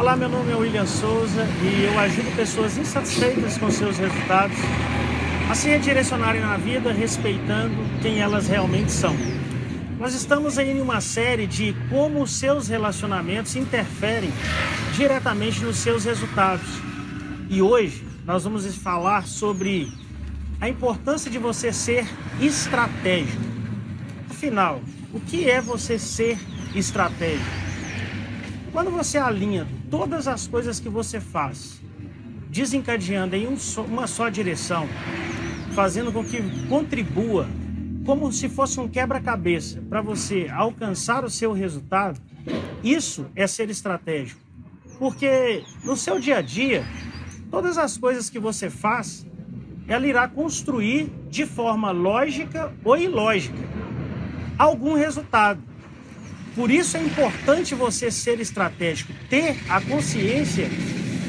Olá, meu nome é William Souza e eu ajudo pessoas insatisfeitas com seus resultados a se redirecionarem na vida respeitando quem elas realmente são. Nós estamos aí em uma série de como os seus relacionamentos interferem diretamente nos seus resultados. E hoje nós vamos falar sobre a importância de você ser estratégico. Afinal, o que é você ser estratégico? Quando você alinha todas as coisas que você faz, desencadeando em uma só direção, fazendo com que contribua como se fosse um quebra-cabeça para você alcançar o seu resultado, isso é ser estratégico. Porque no seu dia a dia, todas as coisas que você faz, ela irá construir de forma lógica ou ilógica algum resultado. Por isso é importante você ser estratégico, ter a consciência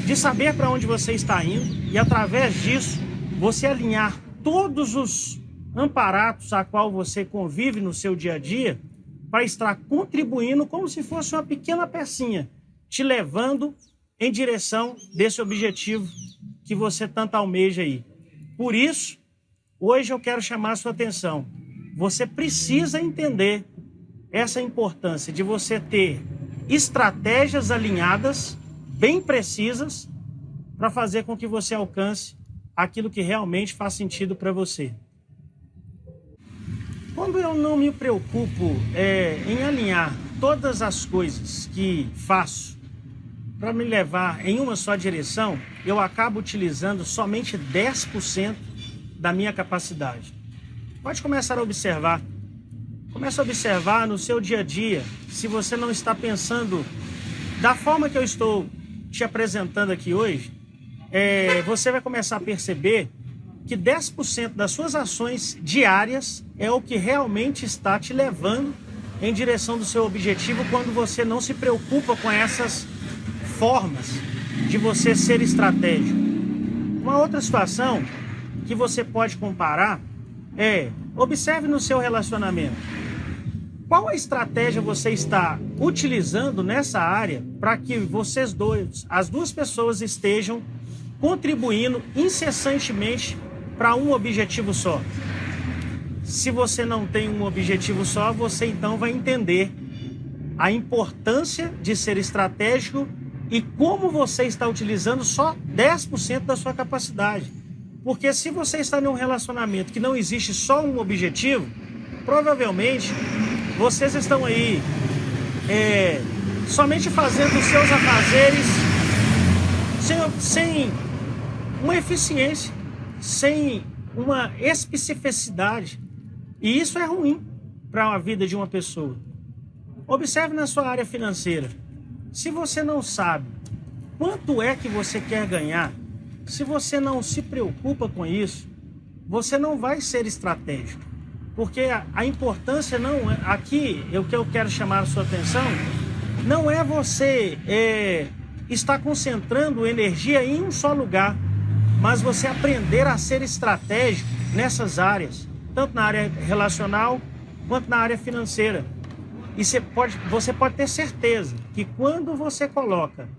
de saber para onde você está indo e, através disso, você alinhar todos os amparatos a qual você convive no seu dia a dia para estar contribuindo como se fosse uma pequena pecinha, te levando em direção desse objetivo que você tanto almeja aí. Por isso, hoje eu quero chamar a sua atenção. Você precisa entender essa importância de você ter estratégias alinhadas, bem precisas, para fazer com que você alcance aquilo que realmente faz sentido para você. Quando eu não me preocupo em alinhar todas as coisas que faço para me levar em uma só direção, eu acabo utilizando somente 10% da minha capacidade. Pode começar a observar. Comece a observar no seu dia a dia, se você não está pensando da forma que eu estou te apresentando aqui hoje, você vai começar a perceber que 10% das suas ações diárias é o que realmente está te levando em direção do seu objetivo quando você não se preocupa com essas formas de você ser estratégico. Uma outra situação que você pode comparar observe no seu relacionamento. Qual a estratégia você está utilizando nessa área para que vocês dois, as duas pessoas, estejam contribuindo incessantemente para um objetivo só? Se você não tem um objetivo só, você então vai entender a importância de ser estratégico e como você está utilizando só 10% da sua capacidade. Porque se você está em um relacionamento que não existe só um objetivo, provavelmente vocês estão aí somente fazendo os seus afazeres sem uma eficiência, sem uma especificidade. E isso é ruim para a vida de uma pessoa. Observe na sua área financeira. Se você não sabe quanto é que você quer ganhar, se você não se preocupa com isso, você não vai ser estratégico. Porque a importância não é, aqui, o que eu quero chamar a sua atenção, não é você estar concentrando energia em um só lugar, mas você aprender a ser estratégico nessas áreas, tanto na área relacional quanto na área financeira. E você pode ter certeza que quando você coloca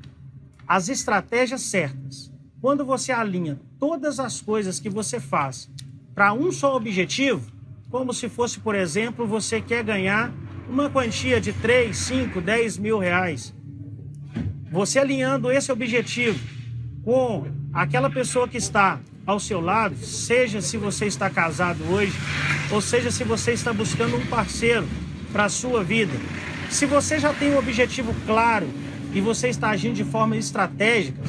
as estratégias certas, quando você alinha todas as coisas que você faz para um só objetivo, como se fosse, por exemplo, você quer ganhar uma quantia de 3, 5, 10 mil reais. Você alinhando esse objetivo com aquela pessoa que está ao seu lado, seja se você está casado hoje, ou seja se você está buscando um parceiro para a sua vida. Se você já tem um objetivo claro e você está agindo de forma estratégica,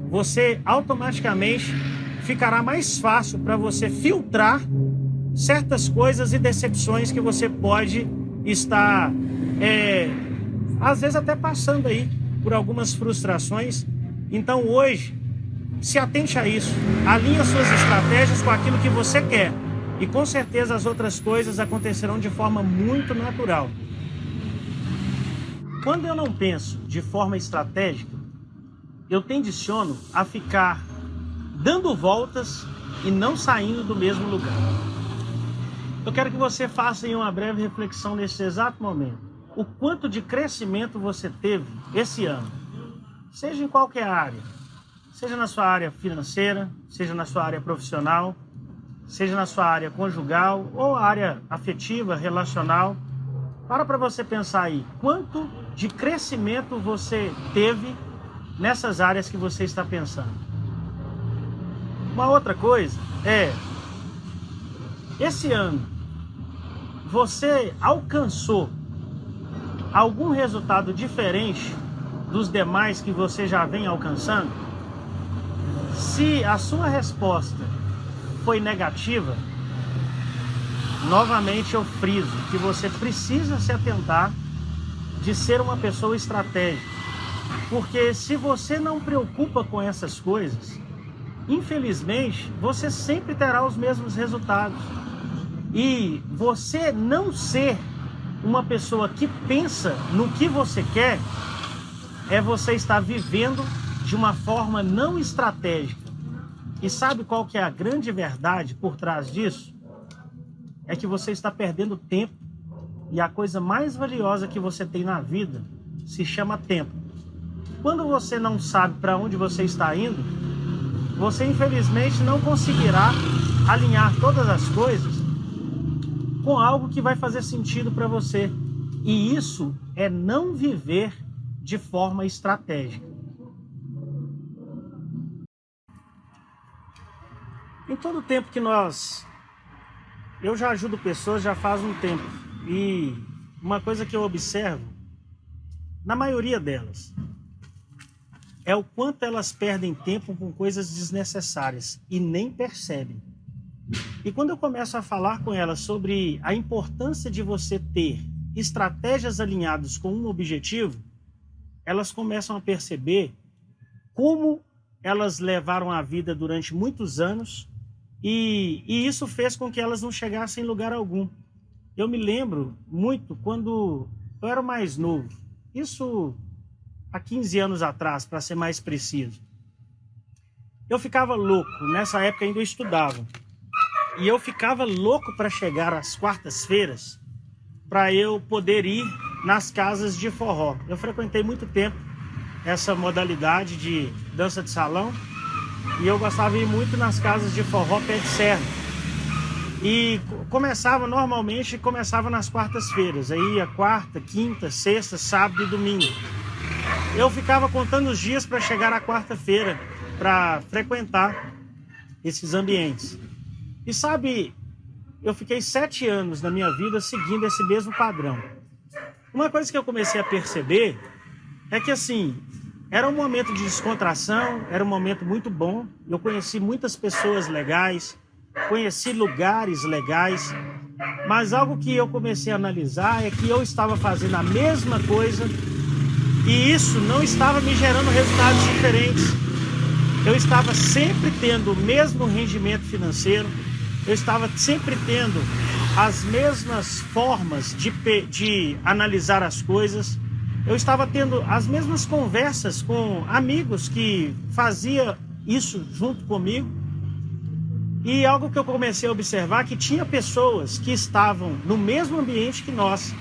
você automaticamente ficará mais fácil para você filtrar certas coisas e decepções que você pode estar, às vezes até passando aí por algumas frustrações. Então hoje, se atente a isso, alinhe suas estratégias com aquilo que você quer e com certeza as outras coisas acontecerão de forma muito natural. Quando eu não penso de forma estratégica, eu tenciono a ficar dando voltas e não saindo do mesmo lugar. Eu quero que você faça aí uma breve reflexão nesse exato momento. O quanto de crescimento você teve esse ano? seja em qualquer área, seja na sua área financeira, seja na sua área profissional, seja na sua área conjugal ou área afetiva, relacional. Para você pensar aí, quanto de crescimento você teve nessas áreas que você está pensando. Uma outra coisa é, esse ano, você alcançou algum resultado diferente dos demais que você já vem alcançando? Se a sua resposta foi negativa, novamente eu friso que você precisa se atentar de ser uma pessoa estratégica. Porque se você não preocupa com essas coisas, infelizmente, você sempre terá os mesmos resultados. E você não ser uma pessoa que pensa no que você quer, é você estar vivendo de uma forma não estratégica. E sabe qual que é a grande verdade por trás disso? É que você está perdendo tempo. E a coisa mais valiosa que você tem na vida se chama tempo. Quando você não sabe para onde você está indo, você infelizmente não conseguirá alinhar todas as coisas com algo que vai fazer sentido para você. E isso é não viver de forma estratégica. Em todo o tempo que eu já ajudo pessoas já faz um tempo. E uma coisa que eu observo, na maioria delas, é o quanto elas perdem tempo com coisas desnecessárias e nem percebem. E quando eu começo a falar com elas sobre a importância de você ter estratégias alinhadas com um objetivo, elas começam a perceber como elas levaram a vida durante muitos anos e isso fez com que elas não chegassem em lugar algum. Eu me lembro muito quando eu era mais novo, isso há 15 anos atrás, para ser mais preciso. Eu ficava louco, nessa época ainda eu estudava. E eu ficava louco para chegar às quartas-feiras, para eu poder ir nas casas de forró. Eu frequentei muito tempo essa modalidade de dança de salão, e eu gostava de ir muito nas casas de forró pé de serra. E normalmente começava nas quartas-feiras, aí ia quarta, quinta, sexta, sábado e domingo. Eu ficava contando os dias para chegar à quarta-feira, para frequentar esses ambientes. E sabe, eu fiquei 7 anos na minha vida seguindo esse mesmo padrão. Uma coisa que eu comecei a perceber é que assim, era um momento de descontração, era um momento muito bom. Eu conheci muitas pessoas legais, conheci lugares legais, mas algo que eu comecei a analisar é que eu estava fazendo a mesma coisa e isso não estava me gerando resultados diferentes. Eu estava sempre tendo o mesmo rendimento financeiro, eu estava sempre tendo as mesmas formas de analisar as coisas, eu estava tendo as mesmas conversas com amigos que faziam isso junto comigo. E algo que eu comecei a observar, que tinha pessoas que estavam no mesmo ambiente que nós,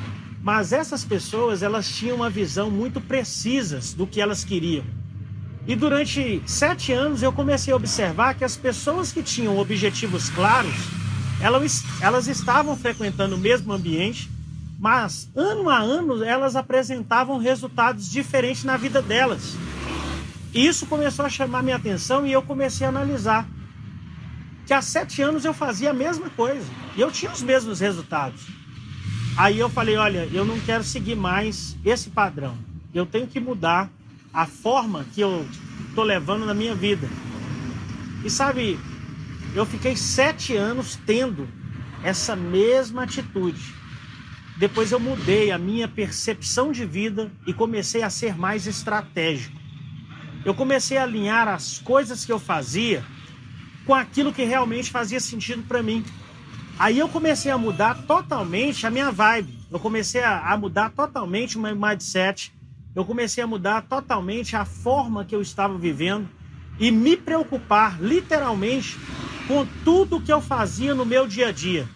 mas essas pessoas, elas tinham uma visão muito precisa do que elas queriam. E durante 7 anos eu comecei a observar que as pessoas que tinham objetivos claros, elas estavam frequentando o mesmo ambiente, mas ano a ano elas apresentavam resultados diferentes na vida delas. E isso começou a chamar minha atenção e eu comecei a analisar que há 7 anos eu fazia a mesma coisa e eu tinha os mesmos resultados. Aí eu falei, olha, eu não quero seguir mais esse padrão. Eu tenho que mudar a forma que eu estou levando na minha vida. E sabe, eu fiquei 7 anos tendo essa mesma atitude. Depois eu mudei a minha percepção de vida e comecei a ser mais estratégico. Eu comecei a alinhar as coisas que eu fazia com aquilo que realmente fazia sentido para mim. Aí eu comecei a mudar totalmente a minha vibe. Eu comecei a mudar totalmente o meu mindset. Eu comecei a mudar totalmente a forma que eu estava vivendo e me preocupar literalmente com tudo que eu fazia no meu dia a dia.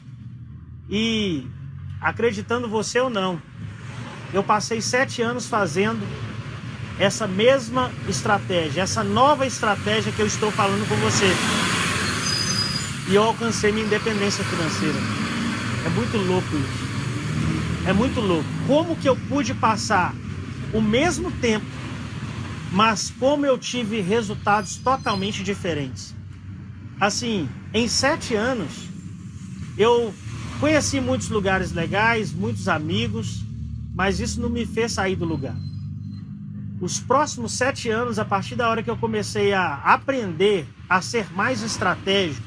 E acreditando você ou não, eu passei 7 anos fazendo essa mesma estratégia, essa nova estratégia que eu estou falando com você. E eu alcancei minha independência financeira. É muito louco isso. É muito louco. Como que eu pude passar o mesmo tempo, mas como eu tive resultados totalmente diferentes? Assim, em 7 anos, eu conheci muitos lugares legais, muitos amigos, mas isso não me fez sair do lugar. Os próximos 7 anos, a partir da hora que eu comecei a aprender a ser mais estratégico,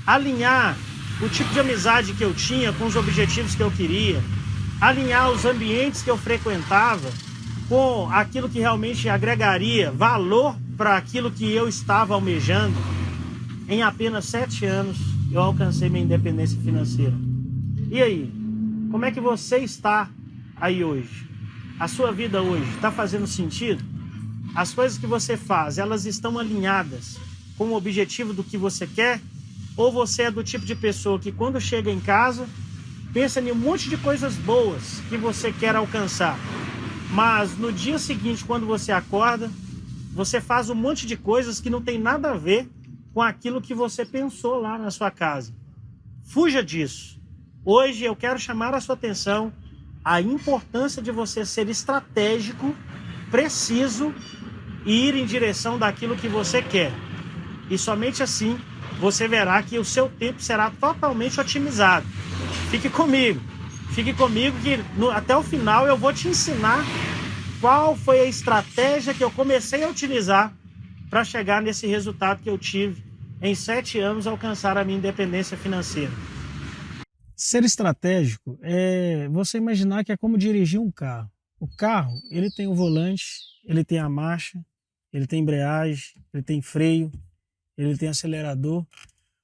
alinhar o tipo de amizade que eu tinha com os objetivos que eu queria, alinhar os ambientes que eu frequentava com aquilo que realmente agregaria valor para aquilo que eu estava almejando, em apenas 7 anos eu alcancei minha independência financeira. E aí? Como é que você está aí hoje? A sua vida hoje está fazendo sentido? As coisas que você faz, elas estão alinhadas com o objetivo do que você quer? Ou você é do tipo de pessoa que quando chega em casa, pensa em um monte de coisas boas que você quer alcançar, mas no dia seguinte, quando você acorda, você faz um monte de coisas que não tem nada a ver com aquilo que você pensou lá na sua casa? Fuja disso. Hoje eu quero chamar a sua atenção a importância de você ser estratégico, preciso e ir em direção daquilo que você quer. E somente assim você verá que o seu tempo será totalmente otimizado. Fique comigo que até o final eu vou te ensinar qual foi a estratégia que eu comecei a utilizar para chegar nesse resultado que eu tive em 7 anos, alcançar a minha independência financeira. Ser estratégico é você imaginar que é como dirigir um carro. O carro, ele tem o volante, ele tem a marcha, ele tem embreagem, ele tem freio, ele tem acelerador.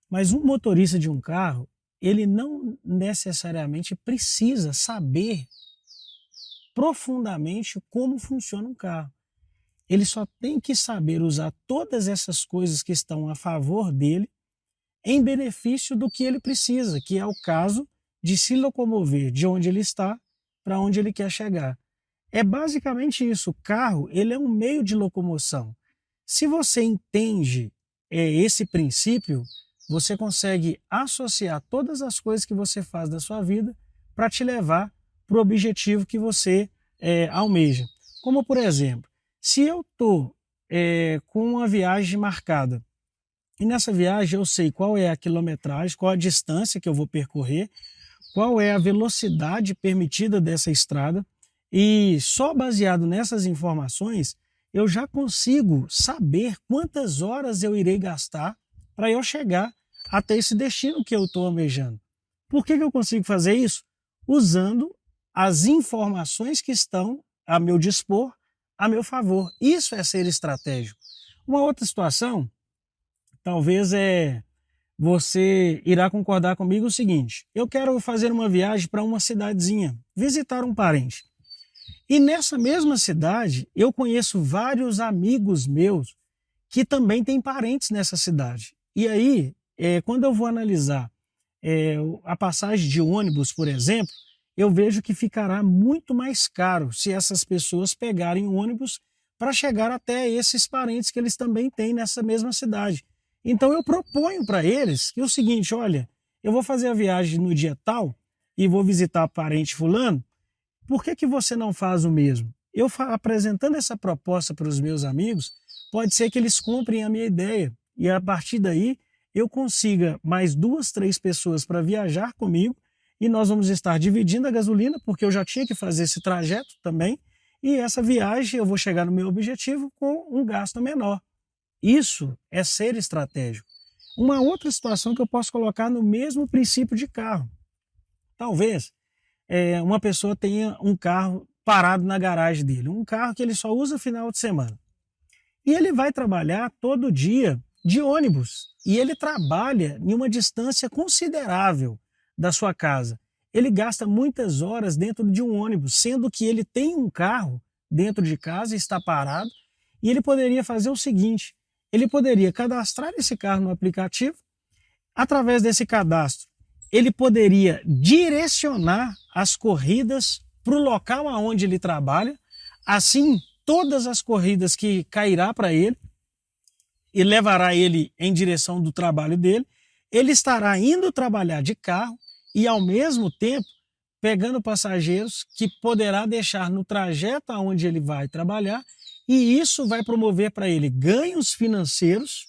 Mas um motorista de um carro, ele não necessariamente precisa saber profundamente como funciona um carro. Ele só tem que saber usar todas essas coisas que estão a favor dele em benefício do que ele precisa, que é o caso de se locomover de onde ele está para onde ele quer chegar. É basicamente isso. O carro, ele é um meio de locomoção. Se você entende esse princípio, você consegue associar todas as coisas que você faz da sua vida para te levar para o objetivo que você almeja. Como, por exemplo, se eu estou com uma viagem marcada, e nessa viagem eu sei qual é a quilometragem, qual a distância que eu vou percorrer, qual é a velocidade permitida dessa estrada, e só baseado nessas informações eu já consigo saber quantas horas eu irei gastar para eu chegar até esse destino que eu estou almejando. Por que eu consigo fazer isso? Usando as informações que estão a meu dispor, a meu favor. Isso é ser estratégico. Uma outra situação, talvez você irá concordar comigo o seguinte: eu quero fazer uma viagem para uma cidadezinha, visitar um parente. E nessa mesma cidade, eu conheço vários amigos meus que também têm parentes nessa cidade. E aí, quando eu vou analisar a passagem de ônibus, por exemplo, eu vejo que ficará muito mais caro se essas pessoas pegarem o ônibus para chegar até esses parentes que eles também têm nessa mesma cidade. Então eu proponho para eles que é o seguinte: olha, eu vou fazer a viagem no dia tal e vou visitar parente fulano, por que você não faz o mesmo? Eu apresentando essa proposta para os meus amigos, pode ser que eles comprem a minha ideia e a partir daí eu consiga mais 2, 3 pessoas para viajar comigo e nós vamos estar dividindo a gasolina, porque eu já tinha que fazer esse trajeto também, e essa viagem eu vou chegar no meu objetivo com um gasto menor. Isso é ser estratégico. Uma outra situação que eu posso colocar no mesmo princípio de carro. Talvez uma pessoa tenha um carro parado na garagem dele, um carro que ele só usa final de semana. E ele vai trabalhar todo dia de ônibus. E ele trabalha em uma distância considerável da sua casa. Ele gasta muitas horas dentro de um ônibus, sendo que ele tem um carro dentro de casa e está parado. E ele poderia fazer o seguinte: ele poderia cadastrar esse carro no aplicativo. Através desse cadastro, ele poderia direcionar as corridas para o local aonde ele trabalha. Assim, todas as corridas que cairá para ele e levará ele em direção do trabalho dele. Ele estará indo trabalhar de carro e, ao mesmo tempo, pegando passageiros que poderá deixar no trajeto aonde ele vai trabalhar, e isso vai promover para ele ganhos financeiros.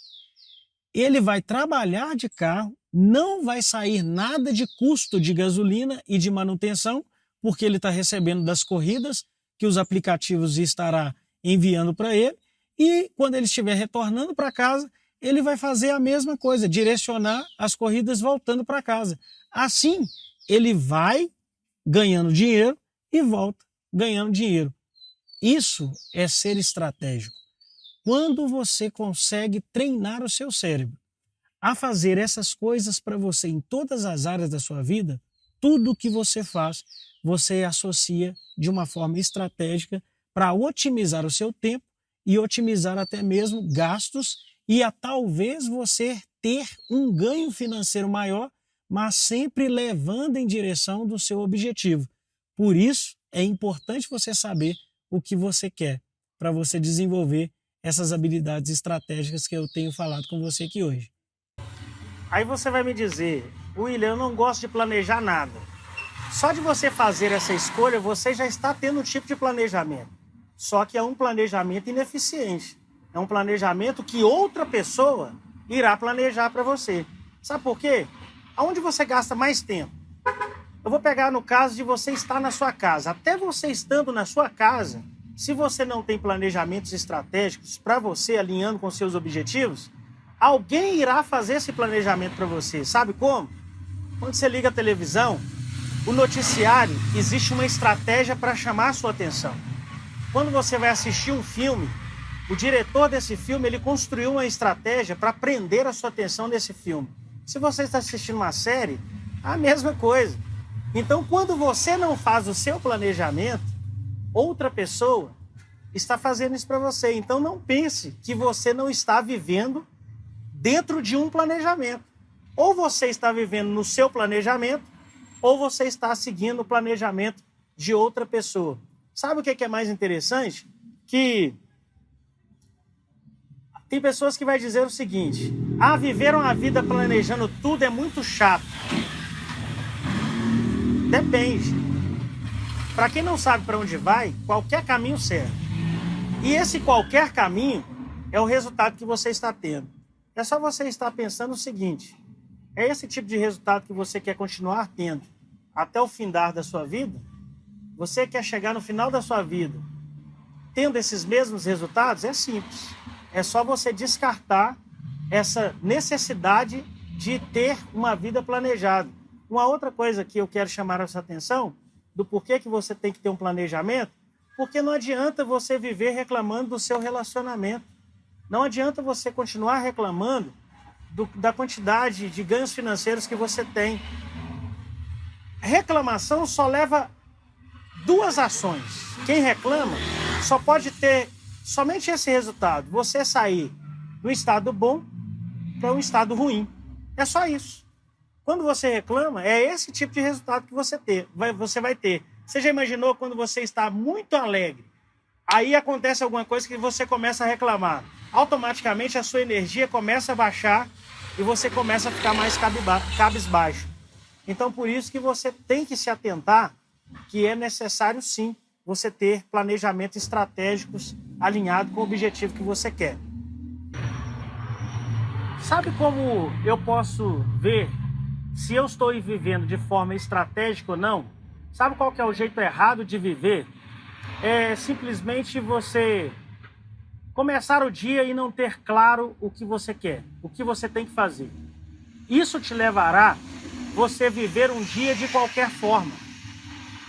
Ele vai trabalhar de carro, não vai sair nada de custo de gasolina e de manutenção, porque ele está recebendo das corridas que os aplicativos estará enviando para ele, e quando ele estiver retornando para casa, ele vai fazer a mesma coisa, direcionar as corridas voltando para casa. Assim, ele vai ganhando dinheiro e volta ganhando dinheiro. Isso é ser estratégico. Quando você consegue treinar o seu cérebro a fazer essas coisas para você em todas as áreas da sua vida, tudo que você faz, você associa de uma forma estratégica para otimizar o seu tempo e otimizar até mesmo gastos e a talvez você ter um ganho financeiro maior, mas sempre levando em direção do seu objetivo. Por isso, é importante você saber o que você quer para você desenvolver essas habilidades estratégicas que eu tenho falado com você aqui hoje. Aí você vai me dizer, William, eu não gosto de planejar nada. Só de você fazer essa escolha, você já está tendo um tipo de planejamento. Só que é um planejamento ineficiente. É um planejamento que outra pessoa irá planejar para você. Sabe por quê? Aonde você gasta mais tempo? Eu vou pegar no caso de você estar na sua casa. Até você estando na sua casa, se você não tem planejamentos estratégicos para você, alinhando com seus objetivos, alguém irá fazer esse planejamento para você. Sabe como? Quando você liga a televisão, o noticiário, existe uma estratégia para chamar a sua atenção. Quando você vai assistir um filme, o diretor desse filme, ele construiu uma estratégia para prender a sua atenção nesse filme. Se você está assistindo uma série, a mesma coisa. Então, quando você não faz o seu planejamento, outra pessoa está fazendo isso para você. Então, não pense que você não está vivendo dentro de um planejamento. Ou você está vivendo no seu planejamento, ou você está seguindo o planejamento de outra pessoa. Sabe o que é mais interessante? Que tem pessoas que vão dizer o seguinte: viver uma vida planejando tudo é muito chato. Depende. Para quem não sabe para onde vai, qualquer caminho serve. E esse qualquer caminho é o resultado que você está tendo. É só você estar pensando o seguinte: é esse tipo de resultado que você quer continuar tendo até o findar da sua vida? Você quer chegar no final da sua vida tendo esses mesmos resultados? É simples. É só você descartar essa necessidade de ter uma vida planejada. Uma outra coisa que eu quero chamar a sua atenção, do porquê que você tem que ter um planejamento, porque não adianta você viver reclamando do seu relacionamento. Não adianta você continuar reclamando da quantidade de ganhos financeiros que você tem. Reclamação só leva duas ações. Quem reclama só pode ter somente esse resultado: você sair do estado bom para um estado ruim. É só isso. Quando você reclama, é esse tipo de resultado que você vai ter. Você já imaginou quando você está muito alegre, aí acontece alguma coisa que você começa a reclamar? Automaticamente a sua energia começa a baixar e você começa a ficar mais cabisbaixo. Então, por isso que você tem que se atentar que é necessário, sim, você ter planejamentos estratégicos alinhados com o objetivo que você quer. Sabe como eu posso ver se eu estou vivendo de forma estratégica ou não? Sabe qual que é o jeito errado de viver? É simplesmente você começar o dia e não ter claro o que você quer, o que você tem que fazer. Isso te levará você viver um dia de qualquer forma.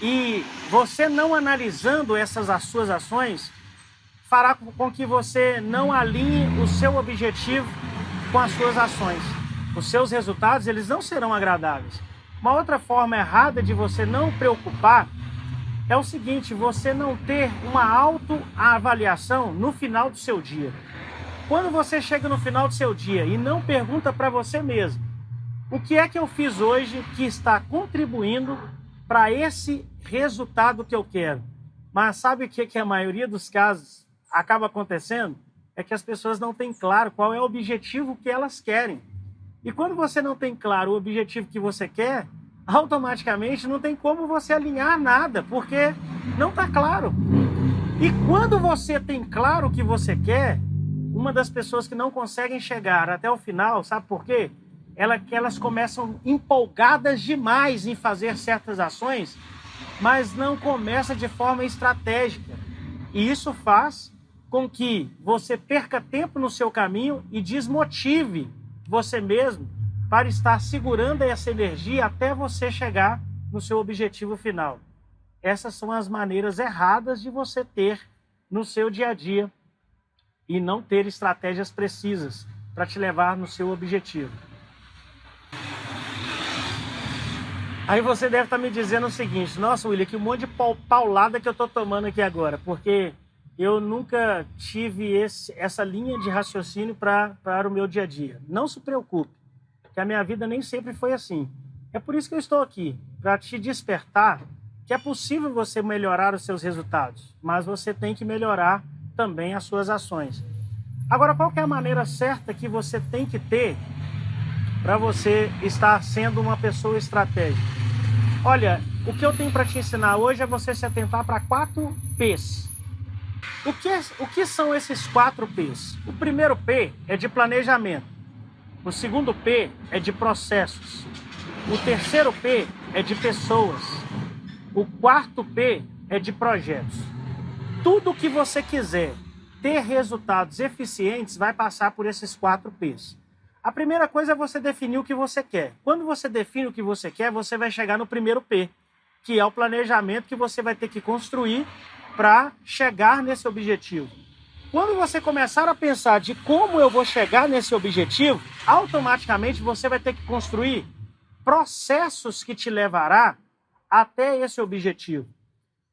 E você não analisando as suas ações fará com que você não alinhe o seu objetivo com as suas ações. Os seus resultados, eles não serão agradáveis. Uma outra forma errada de você não preocupar é o seguinte: você não ter uma autoavaliação no final do seu dia. Quando você chega no final do seu dia e não pergunta para você mesmo: o que é que eu fiz hoje que está contribuindo para esse resultado que eu quero? Mas sabe o que a maioria dos casos acaba acontecendo? É que as pessoas não têm claro qual é o objetivo que elas querem. E quando você não tem claro o objetivo que você quer, automaticamente não tem como você alinhar nada, porque não está claro. E quando você tem claro o que você quer, uma das pessoas que não conseguem chegar até o final, sabe por quê? Elas começam empolgadas demais em fazer certas ações, mas não começa de forma estratégica. E isso faz com que você perca tempo no seu caminho e desmotive você mesmo para estar segurando essa energia até você chegar no seu objetivo final. Essas são as maneiras erradas de você ter no seu dia a dia e não ter estratégias precisas para te levar no seu objetivo. Aí você deve estar me dizendo o seguinte: nossa, William, que um monte de paulada que eu estou tomando aqui agora, porque eu nunca tive essa linha de raciocínio para o meu dia a dia. Não se preocupe, que a minha vida nem sempre foi assim. É por isso que eu estou aqui, para te despertar que é possível você melhorar os seus resultados, mas você tem que melhorar também as suas ações. Agora, qual que é a maneira certa que você tem que ter para você estar sendo uma pessoa estratégica? Olha, o que eu tenho para te ensinar hoje é você se atentar para 4 P's. O que são esses 4 P's? O primeiro P é de planejamento. O segundo P é de processos. O terceiro P é de pessoas. O quarto P é de projetos. Tudo que você quiser ter resultados eficientes vai passar por esses 4 P's. A primeira coisa é você definir o que você quer. Quando você define o que você quer, você vai chegar no primeiro P, que é o planejamento que você vai ter que construir para chegar nesse objetivo. Quando você começar a pensar de como eu vou chegar nesse objetivo, automaticamente você vai ter que construir processos que te levará até esse objetivo.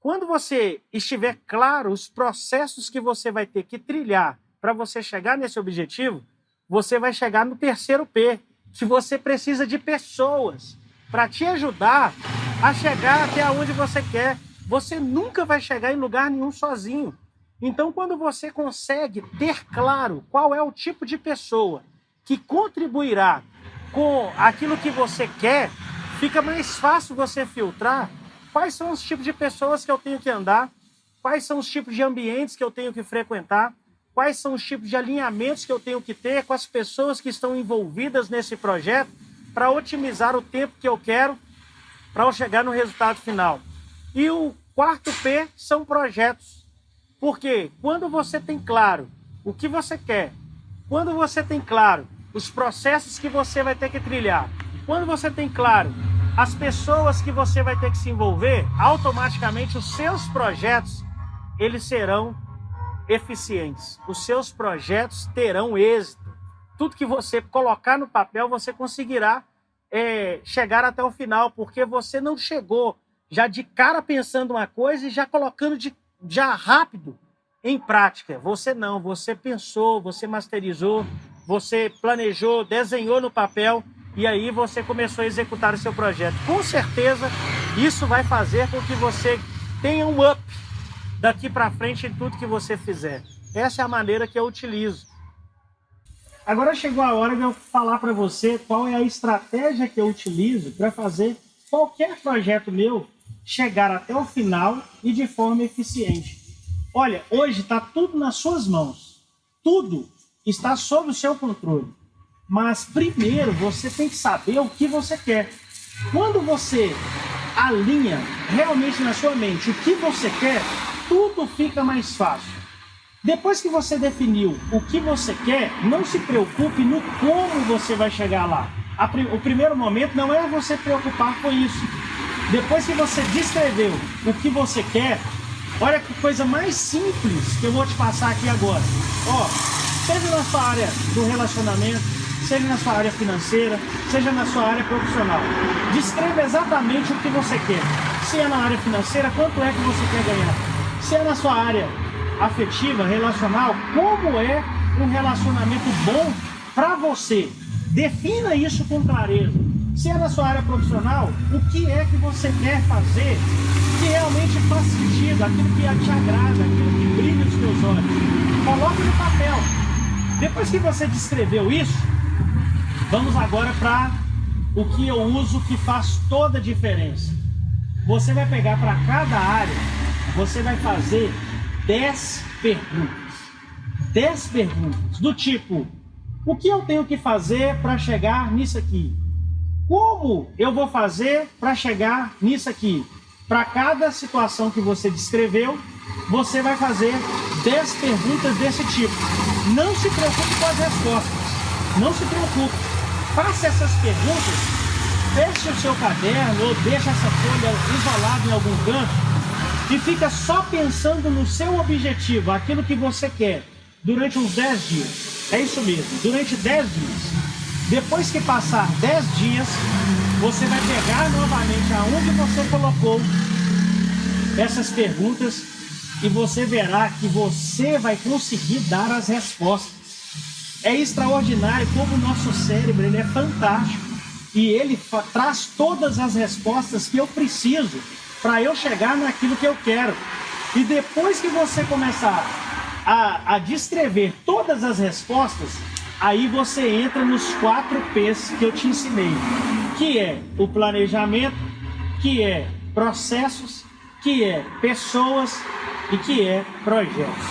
Quando você estiver claro os processos que você vai ter que trilhar para você chegar nesse objetivo, você vai chegar no terceiro P, que você precisa de pessoas para te ajudar a chegar até onde você quer. Você nunca vai chegar em lugar nenhum sozinho. Então, quando você consegue ter claro qual é o tipo de pessoa que contribuirá com aquilo que você quer, fica mais fácil você filtrar quais são os tipos de pessoas que eu tenho que andar, quais são os tipos de ambientes que eu tenho que frequentar, quais são os tipos de alinhamentos que eu tenho que ter com as pessoas que estão envolvidas nesse projeto para otimizar o tempo que eu quero para eu chegar no resultado final. E o quarto P são projetos. Porque quando você tem claro o que você quer, quando você tem claro os processos que você vai ter que trilhar, quando você tem claro as pessoas que você vai ter que se envolver, automaticamente os seus projetos, eles serão eficientes. Os seus projetos terão êxito. Tudo que você colocar no papel, você conseguirá chegar até o final, porque você não chegou já de cara pensando uma coisa e já colocando já rápido em prática. Você não, você pensou, você masterizou, você planejou, desenhou no papel e aí você começou a executar o seu projeto. Com certeza, isso vai fazer com que você tenha um up daqui para frente em tudo que você fizer. Essa é a maneira que eu utilizo. Agora chegou a hora de eu falar para você qual é a estratégia que eu utilizo para fazer qualquer projeto meu chegar até o final e de forma eficiente. Olha, hoje está tudo nas suas mãos. Tudo está sob o seu controle. Mas primeiro você tem que saber o que você quer. Quando você alinha realmente na sua mente o que você quer, tudo fica mais fácil. Depois que você definiu o que você quer, não se preocupe no como você vai chegar lá. O primeiro momento não é você preocupar com isso. Depois que você descreveu o que você quer, olha que coisa mais simples que eu vou te passar aqui agora. Seja na sua área do relacionamento, seja na sua área financeira, seja na sua área profissional. Descreva exatamente o que você quer. Se é na área financeira, quanto é que você quer ganhar? Se é na sua área afetiva, relacional, como é um relacionamento bom para você? Defina isso com clareza. Se é na sua área profissional, o que é que você quer fazer que realmente faz sentido, aquilo que te agrada, aquilo que brilha nos teus olhos. Coloque no papel. Depois que você descreveu isso, vamos agora para o que eu uso que faz toda a diferença. Você vai pegar para cada área, você vai fazer 10 perguntas. 10 perguntas do tipo: o que eu tenho que fazer para chegar nisso aqui? Como eu vou fazer para chegar nisso aqui? Para cada situação que você descreveu, você vai fazer 10 perguntas desse tipo. Não se preocupe com as respostas. Não se preocupe. Faça essas perguntas, feche o seu caderno ou deixe essa folha isolada em algum canto e fica só pensando no seu objetivo, aquilo que você quer, durante uns 10 dias. É isso mesmo, durante 10 dias. Depois que passar 10 dias, você vai pegar novamente aonde você colocou essas perguntas e você verá que você vai conseguir dar as respostas. É extraordinário como o nosso cérebro, ele é fantástico e ele traz todas as respostas que eu preciso para eu chegar naquilo que eu quero. E depois que você começar a descrever todas as respostas, aí você entra nos 4 P's que eu te ensinei, que é o planejamento, que é processos, que é pessoas e que é projetos.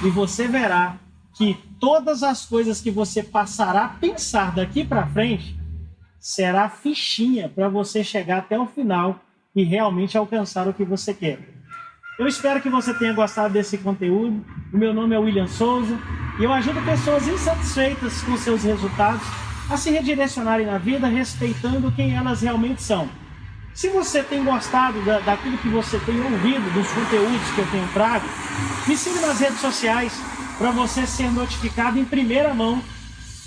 E você verá que todas as coisas que você passará a pensar daqui para frente será fichinha para você chegar até o final e realmente alcançar o que você quer. Eu espero que você tenha gostado desse conteúdo. O meu nome é William Souza e eu ajudo pessoas insatisfeitas com seus resultados a se redirecionarem na vida respeitando quem elas realmente são. Se você tem gostado daquilo que você tem ouvido, dos conteúdos que eu tenho trago, me siga nas redes sociais para você ser notificado em primeira mão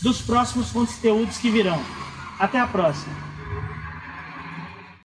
dos próximos conteúdos que virão. Até a próxima!